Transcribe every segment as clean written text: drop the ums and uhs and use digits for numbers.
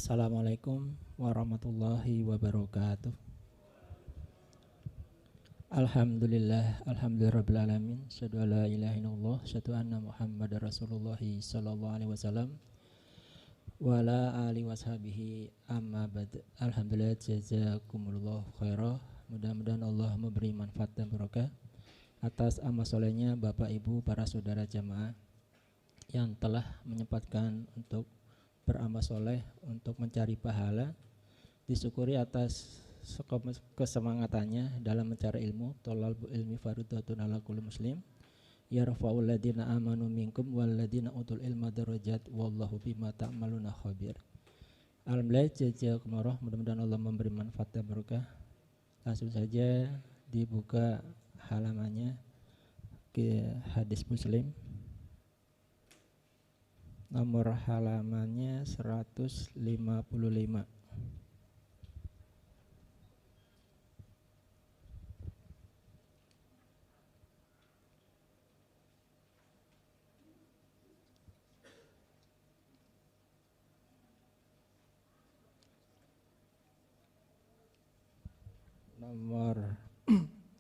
Assalamualaikum warahmatullahi wabarakatuh. Alhamdulillahirabbil alamin. Asyhadu an la ilaha illallah, asyhadu anna Muhammadar Rasulullah sallallahu alaihi wasallam wa ala alihi washabihi amma ba'd. Alhamdulillah, jazakumullah khairah. Mudah-mudahan Allah memberi manfaat dan berkah atas amal solehnya Bapak Ibu para saudara jamaah yang telah menyempatkan untuk beramal soleh, untuk mencari pahala. Disyukuri atas kesemangatannya dalam mencari ilmu. Thalabul ilmi fardhatun 'ala kulli muslim. Yarfa'ul ladzina amanu minkum wal ladzina utul ilma darajat wallahu bima ta'maluna khabir. Alhamdulillah, jazakumullah, mudah-mudahan Allah memberi manfaat dan berkah. Langsung saja dibuka halamannya ke hadis Muslim. Nomor halamannya 155.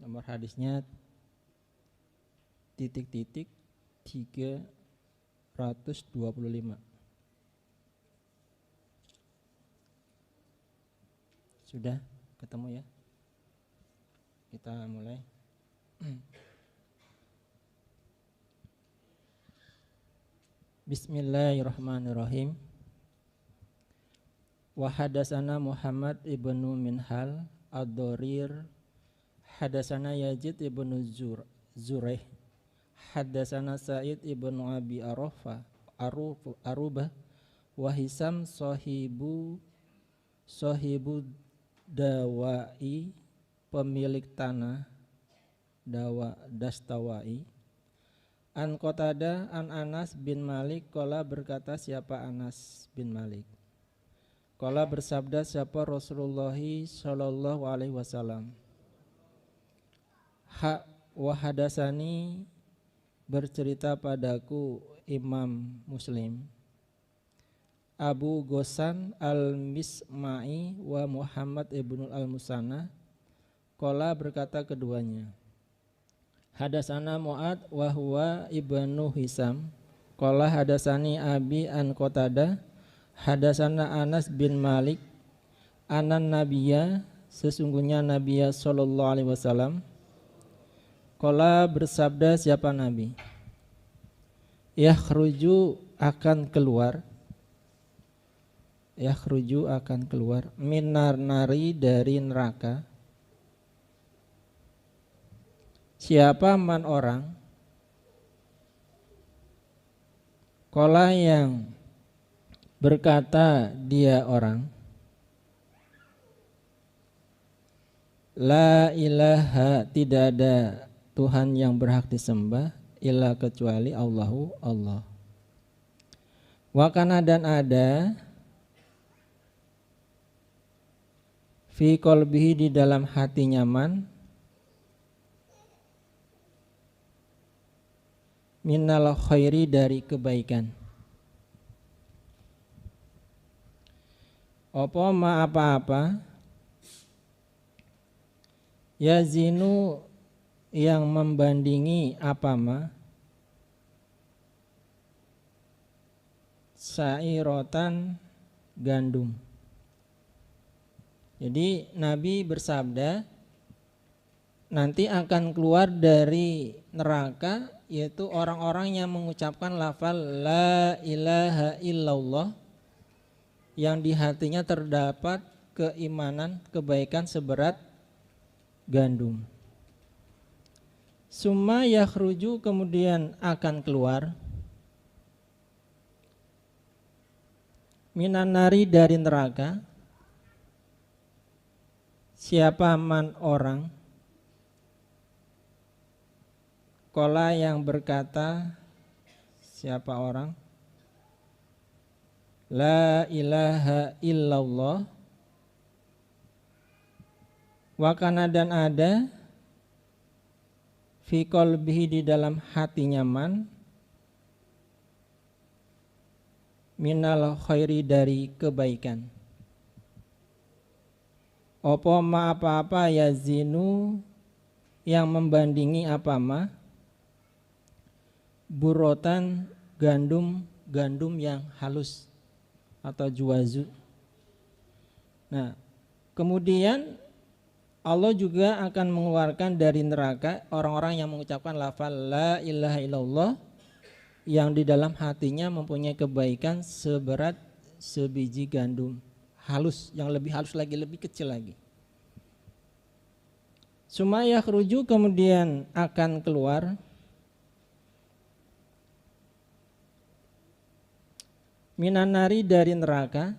Nomor hadisnya titik-titik 325. Sudah ketemu ya? Kita mulai. Bismillahirrahmanirrahim. Wa hadatsana Muhammad ibnu Minhal ad-Dharir, hadatsana Yazid ibnu Zuraih, hadatsana Sa'id ibnu Abi Arubah, wa Hisam sahibu Dawai, pemilik tanah Dastawai. An Qatadah an Anas bin Malik, qala berkata siapa Anas bin Malik, qala bersabda siapa Rasulullah sallallahu alaihi wasallam, wa hadasani bercerita padaku Imam Muslim, Abu Ghassan al-Misma'i wa Muhammad ibnu al-Musanna, qala berkata keduanya, hadasana Mu'ad wa huwa ibnu Hisam, qala hadasani Abi an Qatadah, hadasana Anas bin Malik, anan Nabiya, sesungguhnya Nabiya sallallahu alaihi wasallam, qala bersabda siapa Nabi, yakhruju akan keluar, minar nari dari neraka, siapa man orang, qala yang berkata dia orang, la ilaha, tidak ada Tuhan yang berhak disembah illa kecuali Allahu Allah. Wa kana, dan ada, fi qalbihi, di dalam hatinya man, minal khairi, dari kebaikan. Apa ma apa-apa, yazinu yang membandingi apa ma, sairotan gandum. Jadi Nabi bersabda nanti akan keluar dari neraka yaitu orang-orang yang mengucapkan lafal la ilaha illallah, yang di hatinya terdapat keimanan, kebaikan seberat gandum. Summa yakhruju, kemudian akan keluar, minan nari, dari neraka, siapa man orang, qala yang berkata siapa orang, la ilaha illallah, wa kana, dan ada, fi qalbihi, di dalam hatinya man, minal khairi dari kebaikan. Opo ma apa-apa yazinu yang membandingi apa ma burotan gandum yang halus atau juwazu. Nah, kemudian Allah juga akan mengeluarkan dari neraka orang-orang yang mengucapkan lafal la ilaha illallah yang di dalam hatinya mempunyai kebaikan seberat sebiji gandum halus, yang lebih halus lagi, lebih kecil lagi. Sumaya khruju, kemudian akan keluar minanari dari neraka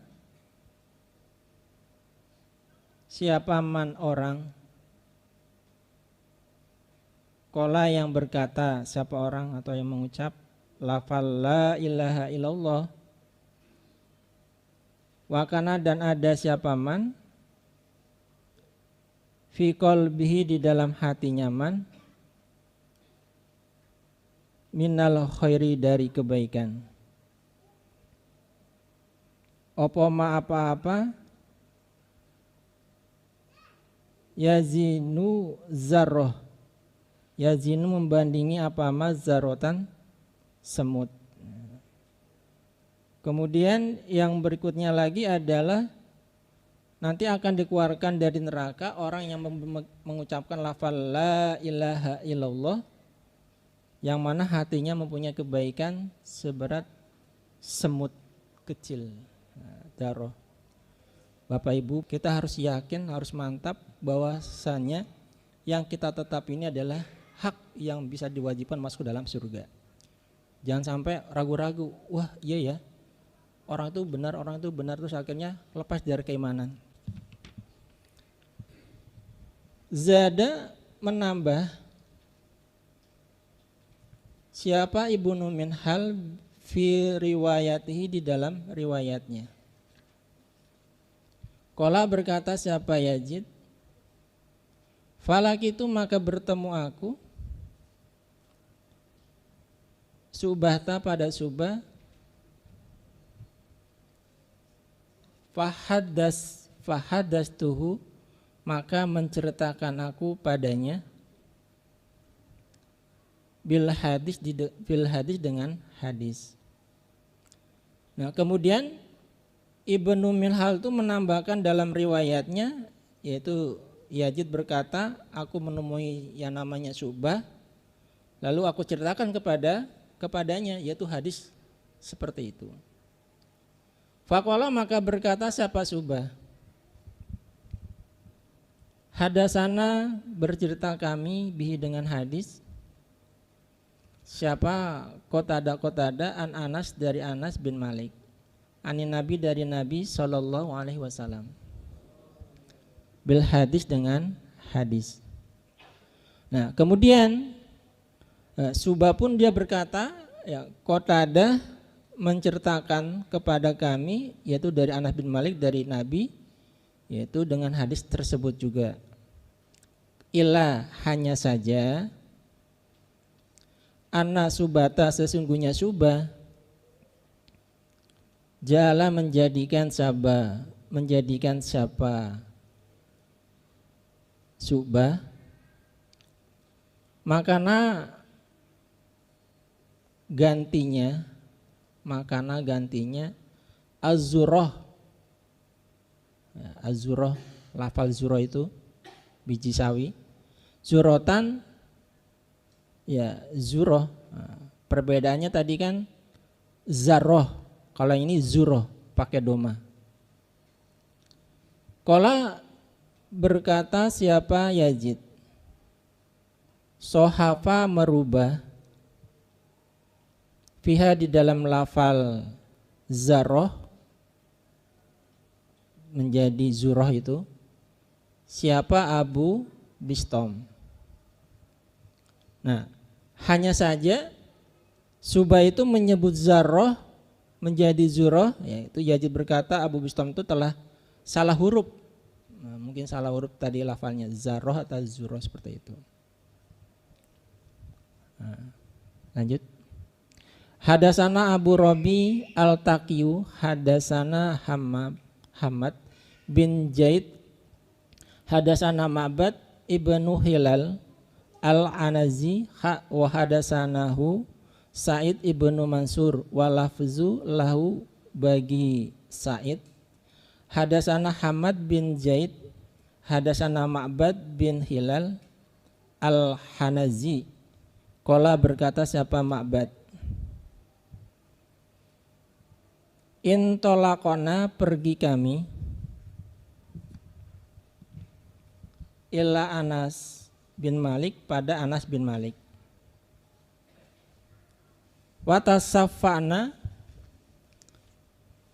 siapa man orang kola yang berkata, siapa orang atau yang mengucap lafal la ilaha illallah wakana, dan ada siapa man fi qalbihi, di dalam hatinya man minal khairi, dari kebaikan. Opo ma apa-apa yazinu zarroh, yazinu membandingi apa ma zarotan semut. Kemudian yang berikutnya lagi adalah nanti akan dikeluarkan dari neraka orang yang mengucapkan lafal la ilaha illallah yang mana hatinya mempunyai kebaikan seberat semut kecil. Daroh. Bapak Ibu, kita harus yakin, harus mantap bahwasannya yang kita tetap ini adalah hak yang bisa diwajibkan masuk ke dalam surga. Jangan sampai ragu-ragu, wah iya ya, orang itu benar, terus akhirnya lepas dari keimanan. Zada menambah siapa Ibnu Minhal fi riwayatihi, di dalam riwayatnya. Kola berkata siapa Yazid, falak itu maka bertemu aku subahta pada subah, fahadas tuhu, maka menceritakan aku padanya bil hadis dengan hadis. Nah, kemudian Ibnu Minhal itu menambahkan dalam riwayatnya, yaitu Yazid berkata, aku menemui yang namanya Subah, lalu aku ceritakan kepadanya, yaitu hadis seperti itu. Faqala, maka berkata siapa Subah, hadasana, bercerita kami bihi dengan hadis, siapa Qatada an Anas, dari Anas bin Malik, ani Nabi, dari Nabi Sallallahu Alaihi Wasallam, bil hadis dengan hadis. Nah, kemudian Subah pun dia berkata, ya, Qatada menceritakan kepada kami, yaitu dari Anas bin Malik, dari Nabi, yaitu dengan hadis tersebut juga. Illa, hanya saja, anna Subata, sesungguhnya Subah, jala menjadikan siapa Subah, makana gantinya az-zurrah. Az-zurrah, lafal zurrah itu biji sawi, zurotan, ya zurrah. Perbedaannya tadi kan zarroh, kalau ini zurrah pakai doma. Qala berkata siapa Yazid, sohafa merubah, fiha, di dalam lafal zarroh menjadi zurrah itu, siapa Abu Bistom. Nah, hanya saja Subah itu menyebut zarroh menjadi zurrah, yaitu Yazid berkata Abu Bistom itu telah salah huruf. Nah, mungkin salah huruf tadi lafalnya zarrah atau zurrah, seperti itu. Nah, lanjut. Hadasana Abu Robi Al-Taqiyu hadasana Hamad bin Zaid hadasana Ma'bad ibnu Hilal Al-Anazi wa hadasanahu Sa'id ibnu Mansur wa lafzu lahu bagi Sa'id hadasana Hamad bin Zaid hadasana Ma'bad bin Hilal Al-Hanazi qala berkata siapa Ma'bad intolakona pergi kami ila Anas bin Malik pada Anas bin Malik watasafana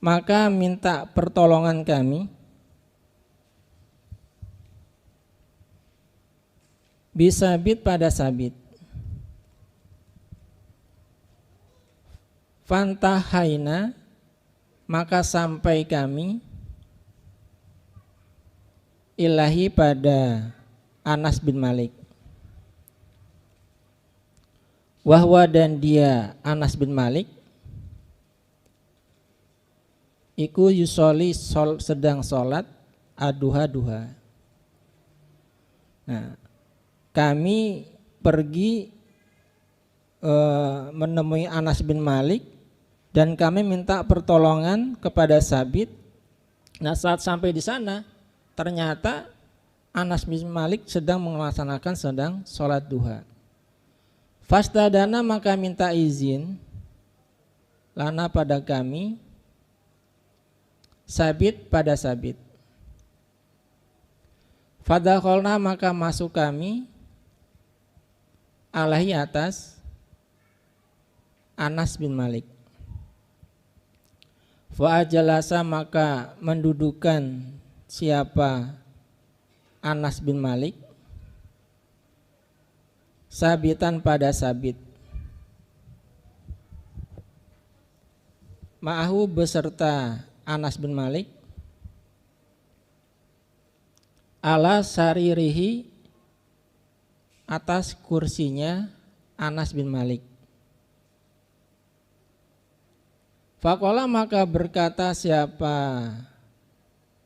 maka minta pertolongan kami bisabit pada sabit fantahaina maka sampai kami ilahi pada Anas bin Malik wahwa dan dia Anas bin Malik iku yusoli sedang sholat duha. Nah, kami pergi menemui Anas bin Malik dan kami minta pertolongan kepada Sabit. Nah, saat sampai di sana ternyata Anas bin Malik sedang melaksanakan sholat duha. Fastadana maka minta izin lana pada kami Sabit pada Sabit. Fadakholna maka masuk kami alaihi atas Anas bin Malik. Fa'ajalasa maka mendudukan siapa Anas bin Malik sabitan pada Sabit ma'ahu beserta Anas bin Malik ala saririhi atas kursinya Anas bin Malik. Faqala maka berkata siapa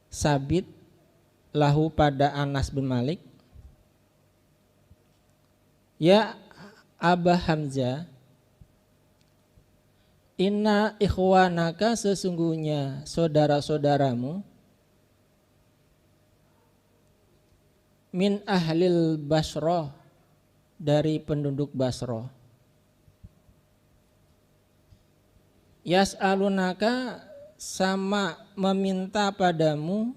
Sabit lahu pada Anas bin Malik, ya Aba Hamzah, inna ikhwanaka sesungguhnya saudara-saudaramu min ahlil Basrah dari penduduk Basrah. Yas'alunaka sama meminta padamu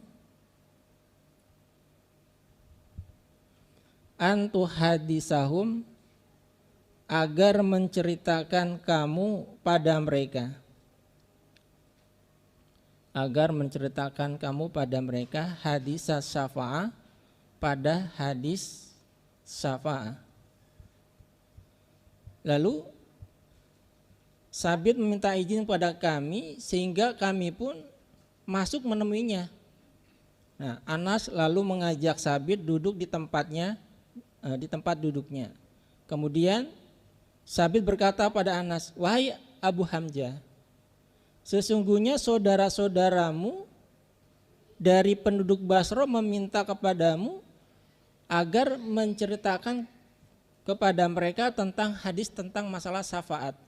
antu hadisahum agar menceritakan kamu pada mereka, agar menceritakan kamu pada mereka hadis syafa'ah pada hadis syafa'ah. Lalu Sabit meminta izin pada kami sehingga kami pun masuk menemuinya. Nah, Anas lalu mengajak Sabit duduk di tempatnya, di tempat duduknya. Kemudian Sabit berkata pada Anas, wahai Abu Hamzah, sesungguhnya saudara-saudaramu dari penduduk Basra meminta kepadamu agar menceritakan kepada mereka tentang hadis tentang masalah syafaat.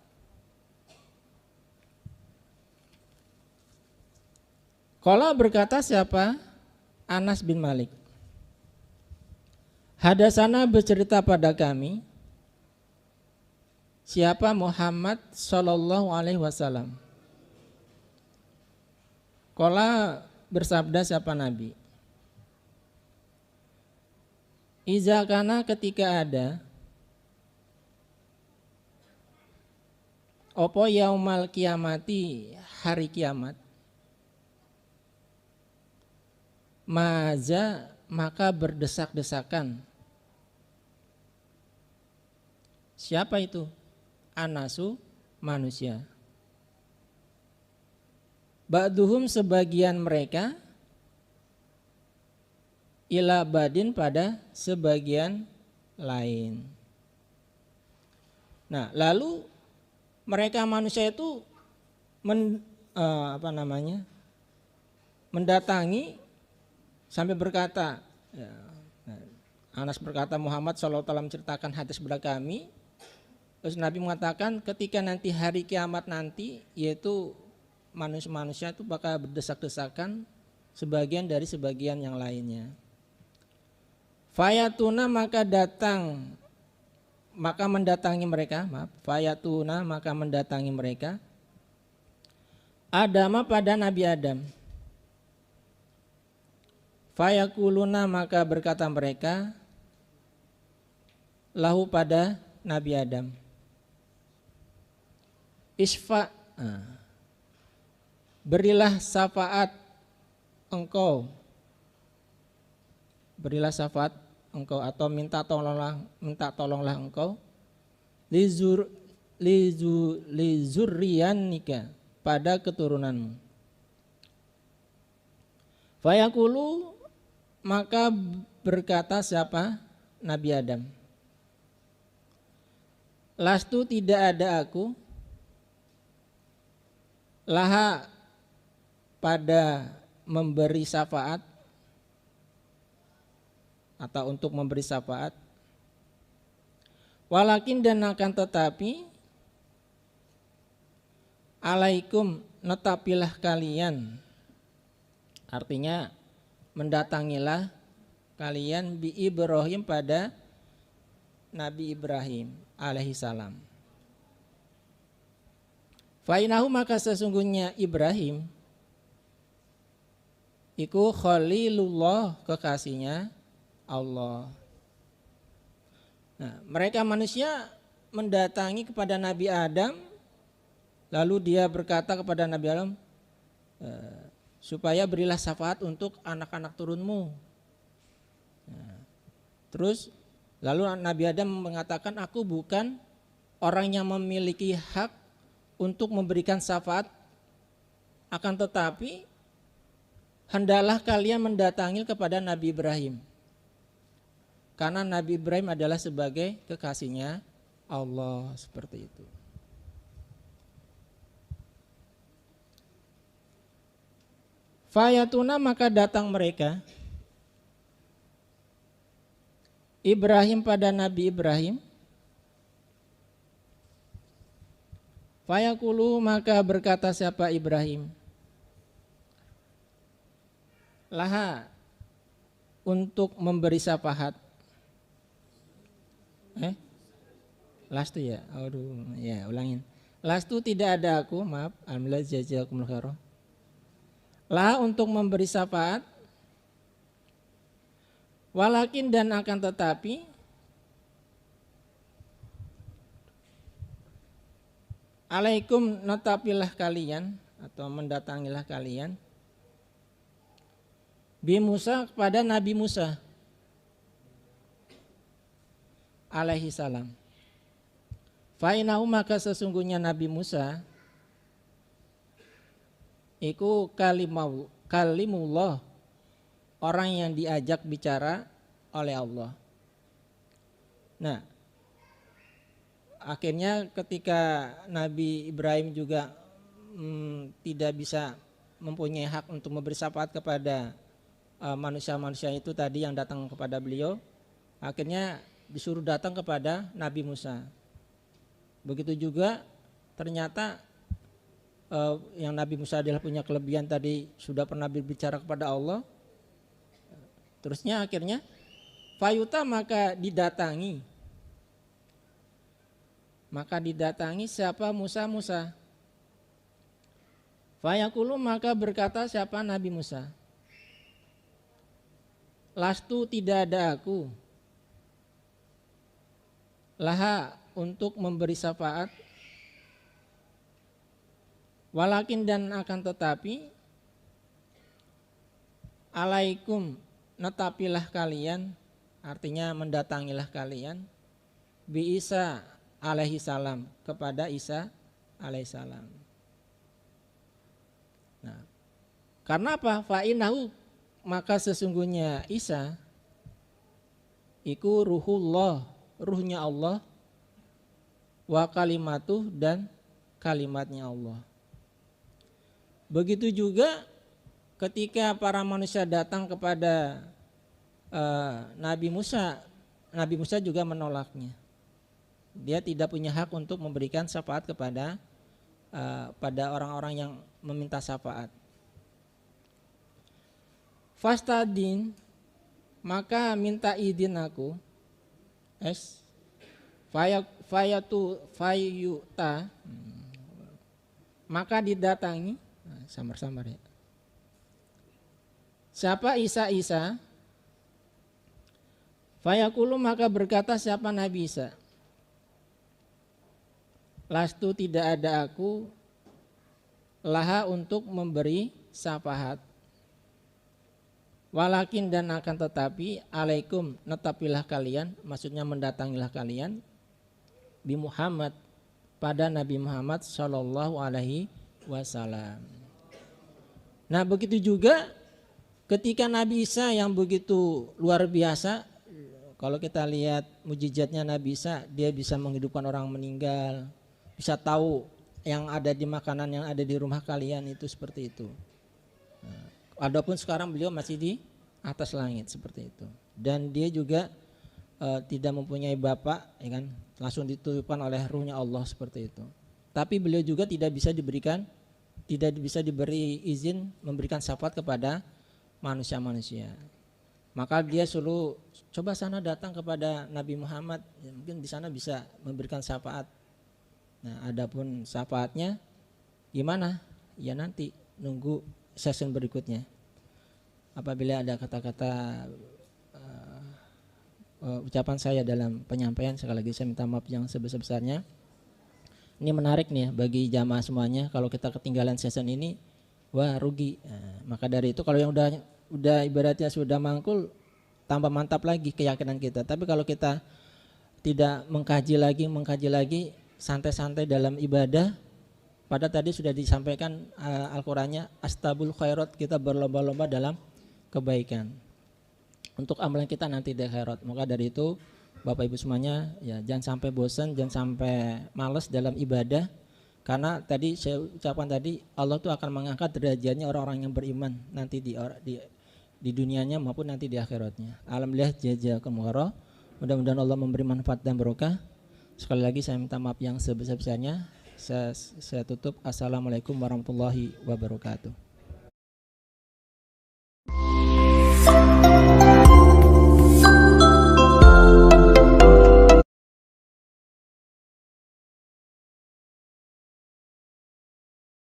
Qala berkata siapa? Anas bin Malik. Hadasana bercerita pada kami siapa Muhammad sallallahu alaihi wasallam. Qala bersabda siapa Nabi? Iza kana ketika ada opo yaumal kiamati hari kiamat maza maka berdesak-desakan. Siapa itu? Anasu manusia. Ba'duhum sebagian mereka ila badin pada sebagian lain. Nah, lalu mereka manusia itu mendatangi sampai berkata, ya, Anas berkata Muhammad SAW menceritakan hadis kepada kami, terus Nabi mengatakan ketika nanti hari kiamat nanti, yaitu manusia-manusia itu bakal berdesak-desakan sebagian dari sebagian yang lainnya. Fayatuna maka mendatangi mereka Adama pada Nabi Adam. Fayakuluna maka berkata mereka lahu pada Nabi Adam. Isfa, berilah syafaat engkau. Berilah syafaat engkau atau minta tolonglah engkau lizurriyanika pada keturunanmu. Fayaqulu maka berkata siapa? Nabi Adam. Lastu tidak ada aku laha pada memberi syafaat atau untuk memberi syafaat. Walakin dan akan tetapi alaikum netapilah kalian, artinya mendatangilah kalian bi Ibrahim pada Nabi Ibrahim alaihi salam. Fainahu maka sesungguhnya Ibrahim iku khalilullah, kekasihnya Allah. Nah, mereka manusia mendatangi kepada Nabi Adam, lalu dia berkata kepada Nabi Adam, supaya berilah syafaat untuk anak-anak turunmu. Nah, terus lalu Nabi Adam mengatakan, aku bukan orang yang memiliki hak untuk memberikan syafaat, akan tetapi hendaklah kalian mendatangi kepada Nabi Ibrahim, karena Nabi Ibrahim adalah sebagai kekasihnya Allah, seperti itu. Fayatuna maka datang mereka Ibrahim pada Nabi Ibrahim. Fayaqulu maka berkata siapa Ibrahim? Laha untuk memberi syafaat. Lastu ya. Aduh, ya ulangin. Lastu tidak ada aku, maaf. Alhamdulillah jazakumullah khairan. Laha untuk memberi syafaat. Walakin dan akan tetapi alaikum netapilah kalian atau mendatangilah kalian bi Musa kepada Nabi Musa alaihi salam. Fainahu maka sesungguhnya Nabi Musa iku kalimullah, orang yang diajak bicara oleh Allah. Nah, akhirnya ketika Nabi Ibrahim juga tidak bisa mempunyai hak untuk memberi syafaat kepada manusia-manusia itu tadi yang datang kepada beliau, akhirnya disuruh datang kepada Nabi Musa. Begitu juga ternyata yang Nabi Musa adalah punya kelebihan tadi, sudah pernah berbicara kepada Allah. Terusnya akhirnya fayuta maka didatangi siapa? Musa. Fayaqulu maka berkata siapa? Nabi Musa. Lastu tidak ada aku laha untuk memberi syafaat. Walakin dan akan tetapi alaikum netapilah kalian, artinya mendatangilah kalian bi Isa alaihi salam, kepada Isa alaihi salam. Nah, karena apa? Fa'inahu maka sesungguhnya Isa iku ruhullah, ruhnya Allah, wa kalimatuh dan kalimatnya Allah. Begitu juga ketika para manusia datang kepada Nabi Musa juga menolaknya. Dia tidak punya hak untuk memberikan syafaat kepada pada orang-orang yang meminta syafaat. Fastadin, maka minta izin aku. Fayuta, maka didatangi. Samar-samar ya. Siapa Isa? Fayaqulu, maka berkata siapa Nabi Isa? Lastu, tidak ada aku, laha untuk memberi syafaat. Walakin, dan akan tetapi, alaikum, netapilah kalian, maksudnya mendatangilah kalian, bi Muhammad, pada Nabi Muhammad sallallahu alaihi wasallam. Nah, begitu juga ketika Nabi Isa yang begitu luar biasa, kalau kita lihat mujizatnya Nabi Isa, dia bisa menghidupkan orang meninggal, bisa tahu yang ada di makanan yang ada di rumah kalian itu seperti itu. Nah, adapun sekarang beliau masih di atas langit seperti itu. Dan dia juga tidak mempunyai bapak, ya kan? Langsung ditutupkan oleh ruhnya Allah seperti itu. Tapi beliau juga tidak bisa diberi izin memberikan syafaat kepada manusia-manusia. Maka dia suruh coba sana datang kepada Nabi Muhammad, ya, mungkin di sana bisa memberikan syafaat. Nah, adapun syafaatnya gimana? Ya nanti nunggu session berikutnya. Apabila ada kata-kata ucapan saya dalam penyampaian, sekali lagi saya minta maaf yang sebesar-besarnya. Ini menarik nih bagi jamaah semuanya. Kalau kita ketinggalan session ini, wah rugi. Nah, maka dari itu kalau yang udah ibaratnya sudah mangkul, tambah mantap lagi keyakinan kita. Tapi kalau kita tidak mengkaji lagi, santai-santai dalam ibadah, pada tadi sudah disampaikan Al-Qur'annya, astabul khairat, kita berlomba-lomba dalam kebaikan. Untuk amalan kita nanti di akhirat. Maka dari itu Bapak Ibu semuanya, ya jangan sampai bosan, jangan sampai malas dalam ibadah, karena tadi saya ucapkan tadi, Allah tuh akan mengangkat derajatnya orang-orang yang beriman nanti di dunianya maupun nanti di akhiratnya. Alhamdulillah, jazakumullah khairan. Mudah-mudahan Allah memberi manfaat dan berkah. Sekali lagi saya minta maaf yang sebesar-besarnya. Saya tutup. Assalamualaikum warahmatullahi wabarakatuh.